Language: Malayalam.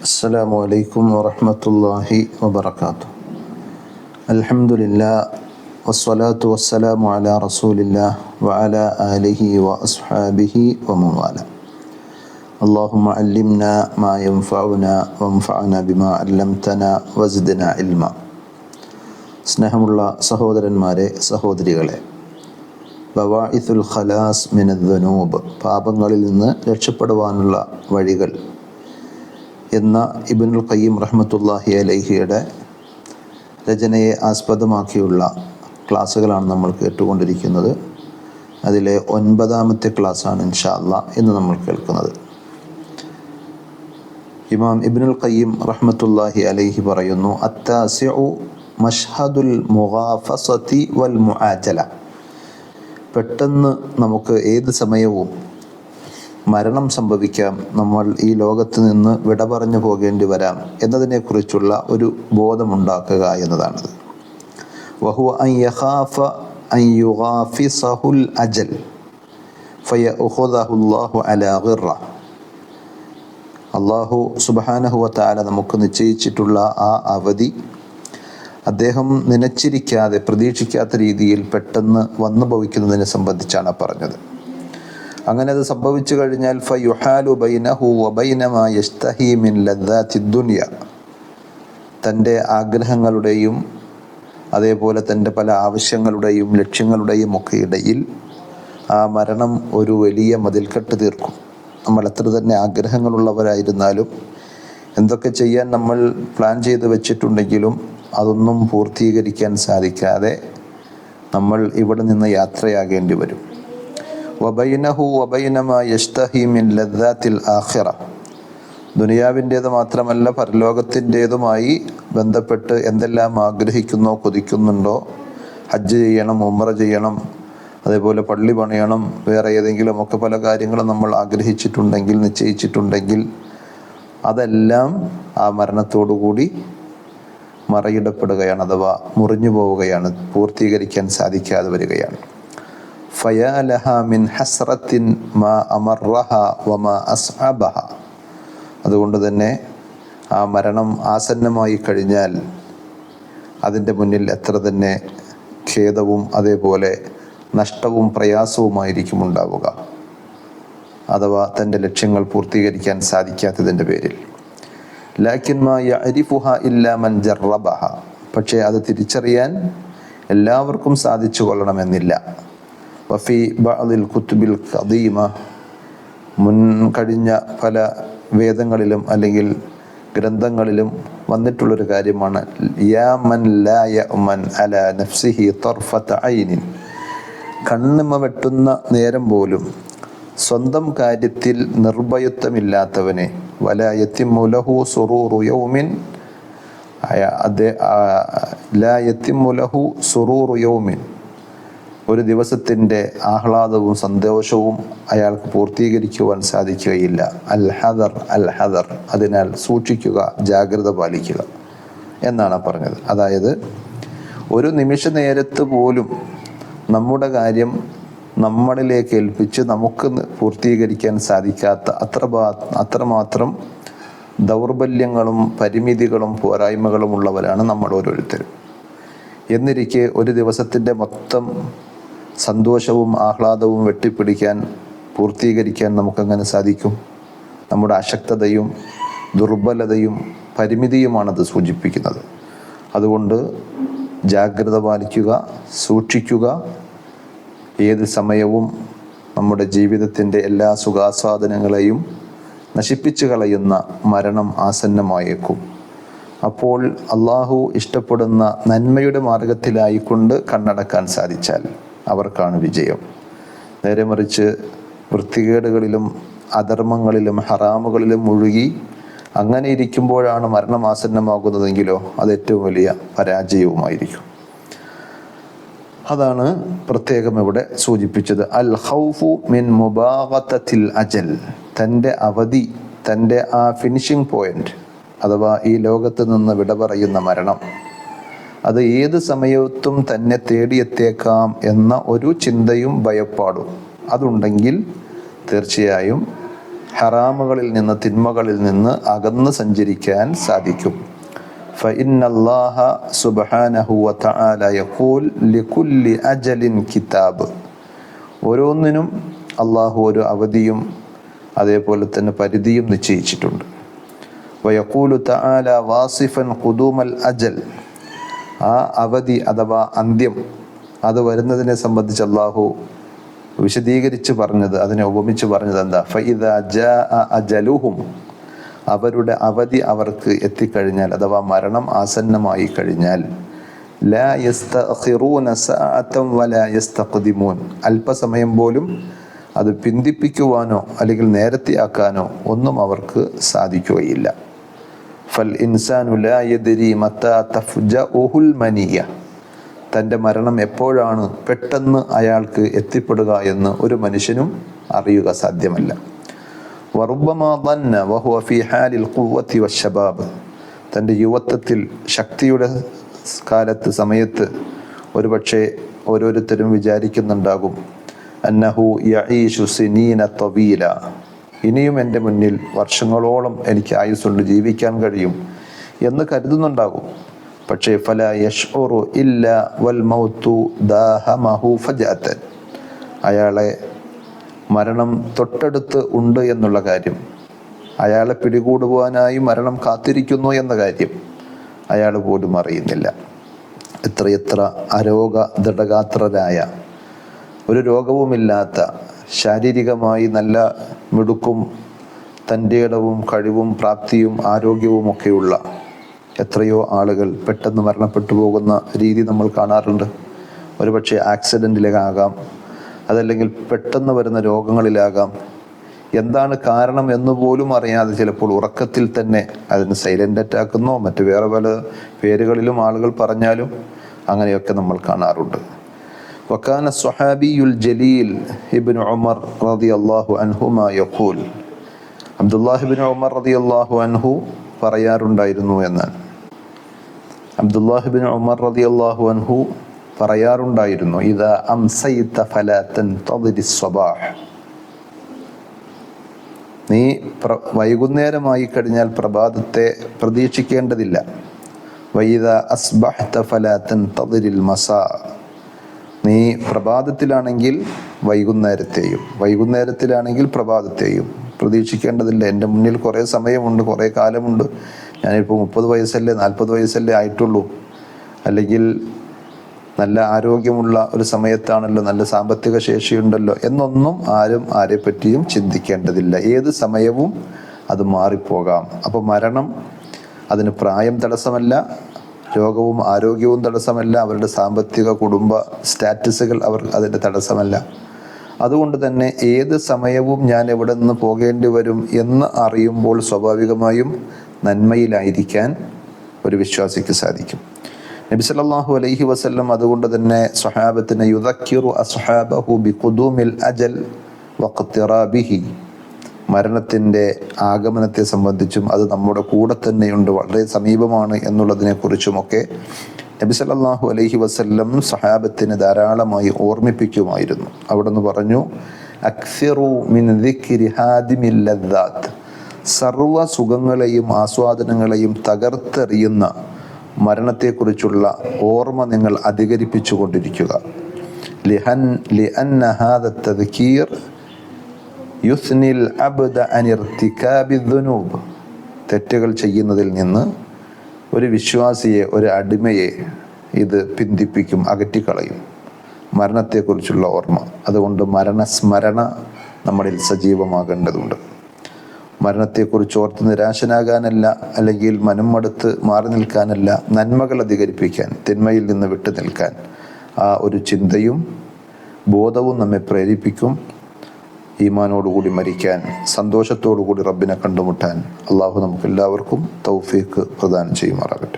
السلام عليكم ورحمة الله وبركاته. الحمد لله والصلاة والسلام على رسول الله وعلى آله وأصحابه ومن والاه. اللهم علمنا ما ينفعنا وانفعنا بما علمتنا وزدنا علما. സ്നേഹമുള്ള സഹോദരന്മാരെ, സഹോദരികളെ, ബവാഇസുൽ ഖലാസ് മിനദ്ദുനൂബ്, പാപങ്ങളിൽ നിന്ന് രക്ഷപ്പെടുവാനുള്ള വഴികൾ എന്ന ഇബ്നുൽ ഖയ്യിം റഹ്മത്തുള്ളാഹി അലൈഹിയുടെ രചനയെ ആസ്പദമാക്കിയുള്ള ക്ലാസ്സുകളാണ് നമ്മൾ കേട്ടുകൊണ്ടിരിക്കുന്നത്. അതിലെ 9ാമത്തെ ക്ലാസ്സാണ് ഇൻഷാ അല്ലാഹ് ഇന്ന് നമ്മൾ കേൾക്കുന്നത്. ഇമാം ഇബ്നുൽ ഖയ്യിം റഹ്മത്തുള്ളാഹി അലൈഹി പറയുന്നു, അത്താസിഉ മഷ്ഹദുൽ മുഗാഫസതി വൽ മുആജല. പെട്ടെന്ന് നമുക്ക് ഏത് സമയവും മരണം സംഭവിക്കാം, നമ്മൾ ഈ ലോകത്ത് നിന്ന് വിട പറഞ്ഞു പോകേണ്ടി വരാം എന്നതിനെക്കുറിച്ചുള്ള ഒരു ബോധമുണ്ടാക്കുക എന്നതാണത്. വഹുവ അൻ യഖാഫ അൻ യുഗാഫിസഹുൽ അജൽ ഫയഖുദഹുല്ലാഹു അലാ ഗിറ. അല്ലാഹു സുബ്ഹാനഹു വ തആല നമുക്ക് നിശ്ചയിച്ചിട്ടുള്ള ആ അവധി അദ്ദേഹം നനച്ചിരിക്കാതെ, പ്രതീക്ഷിക്കാത്ത രീതിയിൽ പെട്ടെന്ന് വന്നു ഭവിക്കുന്നതിനെ സംബന്ധിച്ചാണ് പറഞ്ഞത്. അങ്ങനെ അത് സംഭവിച്ചു കഴിഞ്ഞാൽ ഫയുഹാലു ബൈനഹു വബൈന മാ യസ്തഹി മിൻ ലദ്ദാത്തിദ് ദുനിയ, തൻ്റെ ആഗ്രഹങ്ങളുടെയും അതേപോലെ തൻ്റെ പല ആവശ്യങ്ങളുടെയും ലക്ഷ്യങ്ങളുടെയും ഒക്കെ ഇടയിൽ ആ മരണം ഒരു വലിയ മതിൽക്കെട്ട് തീർക്കും. നമ്മൾ എത്ര തന്നെ ആഗ്രഹങ്ങളുള്ളവരായിരുന്നാലും എന്തൊക്കെ ചെയ്യാൻ നമ്മൾ പ്ലാൻ ചെയ്ത് വെച്ചിട്ടുണ്ടെങ്കിലും അതൊന്നും പൂർത്തീകരിക്കാൻ സാധിക്കാതെ നമ്മൾ ഇവിടെ നിന്ന് യാത്രയാകേണ്ടി വരും. വബൈനഹു വബൈന മാ യസ്തഹി മിൻ ലദ്ദാത്തിൽ ആഖിറ, ദുനിയാവിൻ്റേത് മാത്രമല്ല പരലോകത്തിൻ്റേതുമായി ബന്ധപ്പെട്ട് എന്തെല്ലാം ആഗ്രഹിക്കുന്നോ കൊതിക്കുന്നുണ്ടോ, ഹജ്ജ് ചെയ്യണം, ഉംറ ചെയ്യണം, അതേപോലെ പള്ളി പണിയണം, വേറെ ഏതെങ്കിലുമൊക്കെ പല കാര്യങ്ങളും നമ്മൾ ആഗ്രഹിച്ചിട്ടുണ്ടെങ്കിൽ, നിശ്ചയിച്ചിട്ടുണ്ടെങ്കിൽ അതെല്ലാം ആ മരണത്തോടുകൂടി മറയിടപ്പെടുകയാണ്, അഥവാ മുറിഞ്ഞു പോവുകയാണ്, പൂർത്തീകരിക്കാൻ സാധിക്കാതെ വരികയാണ്. ഫയാ ലഹാ മിൻ ഹസ്റത്തിൻ മാ അമറഹ വമാ അസ്അബഹ. അതുകൊണ്ട് തന്നെ ആ മരണം ആസന്നമായി കഴിഞ്ഞാൽ അതിൻ്റെ മുന്നിൽ എത്ര തന്നെ ഖേദവും അതേപോലെ നഷ്ടവും പ്രയാസവുമായിരിക്കും ഉണ്ടാവുക, അഥവാ തൻ്റെ ലക്ഷ്യങ്ങൾ പൂർത്തീകരിക്കാൻ സാധിക്കാത്തതിൻ്റെ പേരിൽ. ലാകിൻ മാ യഅരിഫുഹ ഇല്ലാ മൻ ജറബഹ, പക്ഷേ അത് തിരിച്ചറിയാൻ എല്ലാവർക്കും സാധിച്ചു കൊള്ളണമെന്നില്ല. വഫി ബഅദിൽ കുതുബിൽ ഖദീമ, മുൻകഴിഞ്ഞ പല വേദങ്ങളിലും അല്ലെങ്കിൽ ഗ്രന്ഥങ്ങളിലും വന്നിട്ടുള്ളൊരു കാര്യമാണ്, യാ മൻ ലാ യഅ്മൻ അലാ നഫ്സിഹി തർഫത ഐനിൻ, കണ്ണിമ വെട്ടുന്ന നേരം പോലും സ്വന്തം കാര്യത്തിൽ നിർഭയത്വമില്ലാത്തവനെ, വലാ യതിമ്മു ലഹു സുറൂറു യൗമിൻ, ലാ യതിമ്മു ലഹു സുറൂറു യൗമിൻ, ഒരു ദിവസത്തിൻ്റെ ആഹ്ലാദവും സന്തോഷവും അയാൾക്ക് പൂർത്തീകരിക്കുവാൻ സാധിക്കുകയില്ല. അൽ ഹദർ അൽ ഹദർ, അതിനാൽ സൂക്ഷിക്കുക, ജാഗ്രത പാലിക്കുക എന്നാണ് പറഞ്ഞത്. അതായത് ഒരു നിമിഷ നേരത്ത് പോലും നമ്മുടെ കാര്യം നമ്മളിലേക്ക് ഏൽപ്പിച്ച് നമുക്ക് പൂർത്തീകരിക്കാൻ സാധിക്കാത്ത അത്രമാത്രം ദൗർബല്യങ്ങളും പരിമിതികളും പോരായ്മകളും ഉള്ളവരാണ് നമ്മൾ ഓരോരുത്തരും. എന്നിരിക്കെ ഒരു ദിവസത്തിൻ്റെ മൊത്തം സന്തോഷവും ആഹ്ലാദവും വെട്ടിപ്പിടിക്കാൻ, പൂർത്തീകരിക്കാൻ നമുക്കങ്ങനെ സാധിക്കും? നമ്മുടെ അശക്തതയും ദുർബലതയും പരിമിതിയുമാണത് സൂചിപ്പിക്കുന്നത്. അതുകൊണ്ട് ജാഗ്രത പാലിക്കുക, സൂക്ഷിക്കുക. ഏത് സമയവും നമ്മുടെ ജീവിതത്തിൻ്റെ എല്ലാ സുഖാസ്വാദനങ്ങളെയും നശിപ്പിച്ചു കളയുന്ന മരണം ആസന്നമായേക്കും. അപ്പോൾ അള്ളാഹു ഇഷ്ടപ്പെടുന്ന നന്മയുടെ മാർഗത്തിലായിക്കൊണ്ട് കണ്ണടക്കാൻ സാധിച്ചാൽ അവർക്കാണ് വിജയം. നേരെ മറിച്ച് വൃത്തികേടുകളിലും അധർമ്മങ്ങളിലും ഹറാമുകളിലും മുഴുകി അങ്ങനെ ഇരിക്കുമ്പോഴാണ് മരണം ആസന്നമാകുന്നതെങ്കിലോ അത് ഏറ്റവും വലിയ പരാജയവുമായിരിക്കും. അതാണ് പ്രത്യേകം ഇവിടെ സൂചിപ്പിച്ചത്. അൽ ഖൗഫു മിൻ മുബാഗതത്തിൽ അജൽ, തൻ്റെ അവധി, തൻ്റെ ആ ഫിനിഷിംഗ് പോയിന്റ്, അഥവാ ഈ ലോകത്ത് നിന്ന് വിട പറയുന്ന മരണം, അത് ഏത് സമയത്തും തന്നെ തേടിയെത്തേക്കാം എന്ന ഒരു ചിന്തയും ഭയപ്പാടും അതുണ്ടെങ്കിൽ തീർച്ചയായും ഹറാമുകളിൽ നിന്ന്, തിന്മകളിൽ നിന്ന് അകന്ന് സഞ്ചരിക്കാൻ സാധിക്കും. فإن الله سبحانه وتعالى يقول لكل أجل كتاب. ഓരോന്നിനും അള്ളാഹു ഒരു അവധിയും അതേപോലെ തന്നെ പരിധിയും നിശ്ചയിച്ചിട്ടുണ്ട്. വയഖൂലു തആല വാസിഫൻ ഖുദൂമൽ അജൽ, ആ അവധി അഥവാ അന്ത്യം അത് വരുന്നതിനെ സംബന്ധിച്ച് അള്ളാഹു വിശദീകരിച്ച് പറഞ്ഞത്, അതിനെ ഉപമിച്ച് പറഞ്ഞത് എന്താ? ഫഇദാ ജാഅ അജലുഹും, അവരുടെ അവധി അവർക്ക് എത്തിക്കഴിഞ്ഞാൽ അഥവാ മരണം ആസന്നമായി കഴിഞ്ഞാൽ, ലാ യസ്തഖിറൂന സഅതൻ വലാ യസ്തഖ്ദിമൂൻ, അല്പസമയം പോലും അത് പിന്തിപ്പിക്കുവാനോ അല്ലെങ്കിൽ നേരത്തെയാക്കാനോ ഒന്നും അവർക്ക് സാധിക്കുകയില്ല. ഫൽ ഇൻസാനു ലാ യദ്രി മത്താ തഫ്ജഉഹുൽ മനിയ, തൻ്റെ മരണം എപ്പോഴാണ് പെട്ടെന്ന് അയാൾക്ക് എത്തിപ്പെടുക എന്ന് ഒരു മനുഷ്യനും അറിയുക സാധ്യമല്ല. വറുബ്ബമാ ظن وهو في حال القوة والشباب, തൻ്റെ യുവത്വത്തിൽ ശക്തിയുടെ കാലത്ത് സമയത്ത് ഒരുപക്ഷെ ഓരോരുത്തരും വിചാരിക്കുന്നുണ്ടാകും, അന്നഹു യഈഷു സിനീന തവീല, ഇനിയും എൻ്റെ മുന്നിൽ വർഷങ്ങളോളം എനിക്ക് ആയുസ്സുണ്ട്, ജീവിക്കാൻ കഴിയും എന്ന് കരുതുന്നുണ്ടാകും. പക്ഷേ ഫലാ യശ്ഉറു ഇല്ലാ വൽ മൗതു ദാഹമഹു ഫജഅതൻ, അയാളെ മരണം തൊട്ടടുത്ത് ഉണ്ട് എന്നുള്ള കാര്യം, അയാളെ പിടികൂടുവാനായി മരണം കാത്തിരിക്കുന്നു എന്ന കാര്യം അയാൾ പോലും അറിയുന്നില്ല. എത്രയെത്ര അരോഗ ദൃഢഗാത്രരായ, ഒരു രോഗവുമില്ലാത്ത, ശാരീരികമായി നല്ല മിടുക്കും തൻ്റെ ഇടവും കഴിവും പ്രാപ്തിയും ആരോഗ്യവുമൊക്കെയുള്ള എത്രയോ ആളുകൾ പെട്ടെന്ന് മരണപ്പെട്ടു പോകുന്ന രീതി നമ്മൾ കാണാറുണ്ട്. ഒരുപക്ഷെ ആക്സിഡൻറ്റിലാകാം, അതല്ലെങ്കിൽ പെട്ടെന്ന് വരുന്ന രോഗങ്ങളിലാകാം. എന്താണ് കാരണം എന്നുപോലും അറിയാതെ ചിലപ്പോൾ ഉറക്കത്തിൽ തന്നെ അതിന് സൈലൻ്റ് അറ്റാക്കെന്നോ മറ്റു വേറെ പല പേരുകളിലും ആളുകൾ പറഞ്ഞാലും അങ്ങനെയൊക്കെ നമ്മൾ കാണാറുണ്ട്. വകാന സ്വഹാബിയുൽ ജലീൽ ഇബ്നു ഉമർ റളിയല്ലാഹു അൻഹുമാ യഖൂൽ, അബ്ദുല്ലാഹി ഇബ്നു ഉമർ റളിയല്ലാഹു അൻഹു പറയാറുണ്ടായിരുന്നു എന്നാണ്. അബ്ദുല്ലാഹി ഇബ്നു ഉമർ റളിയല്ലാഹു അൻഹു പറയാറുണ്ടായിരുന്നു, ഇദാ അംസൈത ഫലാ തൻതദിരിസ് സ്വബാഹ്, നീ വൈകുന്നേരമായി കഴിഞ്ഞാൽ പ്രഭാതത്തെ പ്രതീക്ഷിക്കേണ്ടതില്ല. വഇദാ അസ്ബഹ്ത ഫലാ തൻതദിരിൽ മസാ, നീ പ്രഭാതത്തിലാണെങ്കിൽ വൈകുന്നേരത്തെയും വൈകുന്നേരത്തിലാണെങ്കിൽ പ്രഭാതത്തെയും പ്രതീക്ഷിക്കേണ്ടതില്ല. എൻ്റെ മുന്നിൽ കുറേ സമയമുണ്ട്, കുറേ കാലമുണ്ട്, ഞാനിപ്പോൾ 30 വയസ്സല്ലേ 40 വയസ്സല്ലേ ആയിട്ടുള്ളൂ, അല്ലെങ്കിൽ നല്ല ആരോഗ്യമുള്ള ഒരു സമയത്താണല്ലോ, നല്ല സാമ്പത്തിക ശേഷിയുണ്ടല്ലോ എന്നൊന്നും ആരും ആരെപ്പറ്റിയും ചിന്തിക്കേണ്ടതില്ല. ഏത് സമയവും അത് മാറിപ്പോകാം. അപ്പോൾ മരണം അതിന് പ്രായം തടസ്സമല്ല, രോഗവും ആരോഗ്യവും തടസ്സമല്ല, അവരുടെ സാമ്പത്തിക കുടുംബ സ്റ്റാറ്റസുകൾ അതിൻ്റെ തടസ്സമല്ല. അതുകൊണ്ട് തന്നെ ഏത് സമയവും ഞാൻ എവിടെ നിന്ന് പോകേണ്ടി വരും എന്ന് അറിയുമ്പോൾ സ്വാഭാവികമായും നന്മയിലായിരിക്കാൻ ഒരു വിശ്വാസിക്ക് സാധിക്കും. നബി സല്ലല്ലാഹു അലൈഹി വസല്ലം അതുകൊണ്ട് തന്നെ സ്വഹാബത്തിനെ യുദക്കിറു അസ്ഹാബഹു ബിഖുദൂമിൽ അജൽ വഖ്തിറാബിഹി, മരണത്തിൻ്റെ ആഗമനത്തെ സംബന്ധിച്ചും അത് നമ്മുടെ കൂടെ തന്നെയുണ്ട്, വളരെ സമീപമാണ് എന്നുള്ളതിനെക്കുറിച്ചുമൊക്കെ നബി സല്ലല്ലാഹു അലൈഹി വസല്ലം സ്വഹാബത്തിനെ ധാരാളമായി ഓർമ്മിപ്പിക്കുമായിരുന്നു. അവിടുന്ന് പറഞ്ഞു, അക്സിറു മിൻ ദിക്രി ഹാദിമിൽ ലദ്ദാത്ത്, സർവ സുഖങ്ങളെയും ആസ്വാദനങ്ങളെയും തകർത്തെറിയുന്ന മരണത്തെക്കുറിച്ചുള്ള ഓർമ്മ നിങ്ങൾ അധികരിപ്പിച്ചു കൊണ്ടിരിക്കുക. ലിഅന്ന ഹാദ തദ്കീർ യുസ്നിൽ അബ്ദ അൻ ഇർതികാബി ദുനൂബ്, തെറ്റുകൾ ചെയ്യുന്നതിൽ നിന്ന് ഒരു വിശ്വാസിയെ, ഒരു അടിമയെ ഇത് പിന്തിപ്പിക്കും, അകറ്റിക്കളയും, മരണത്തെക്കുറിച്ചുള്ള ഓർമ്മ. അതുകൊണ്ട് മരണസ്മരണ നമ്മളിൽ സജീവമാകേണ്ടതുണ്ട്. മരണത്തെക്കുറിച്ച് ഓർത്ത് നിരാശനാകാനല്ല, അല്ലെങ്കിൽ മനം മടുത്ത് മാറി നിൽക്കാനല്ല, നന്മകൾ അധികരിപ്പിക്കാൻ, തിന്മയിൽ നിന്ന് വിട്ടു നിൽക്കാൻ ആ ഒരു ചിന്തയും ബോധവും നമ്മെ പ്രേരിപ്പിക്കും. ഈമാനോടുകൂടി മരിക്കാൻ, സന്തോഷത്തോടുകൂടി റബ്ബിനെ കണ്ടുമുട്ടാൻ അള്ളാഹു നമുക്കെല്ലാവർക്കും തൗഫീഖ് പ്രദാനം ചെയ്യുമാറാകട്ടെ.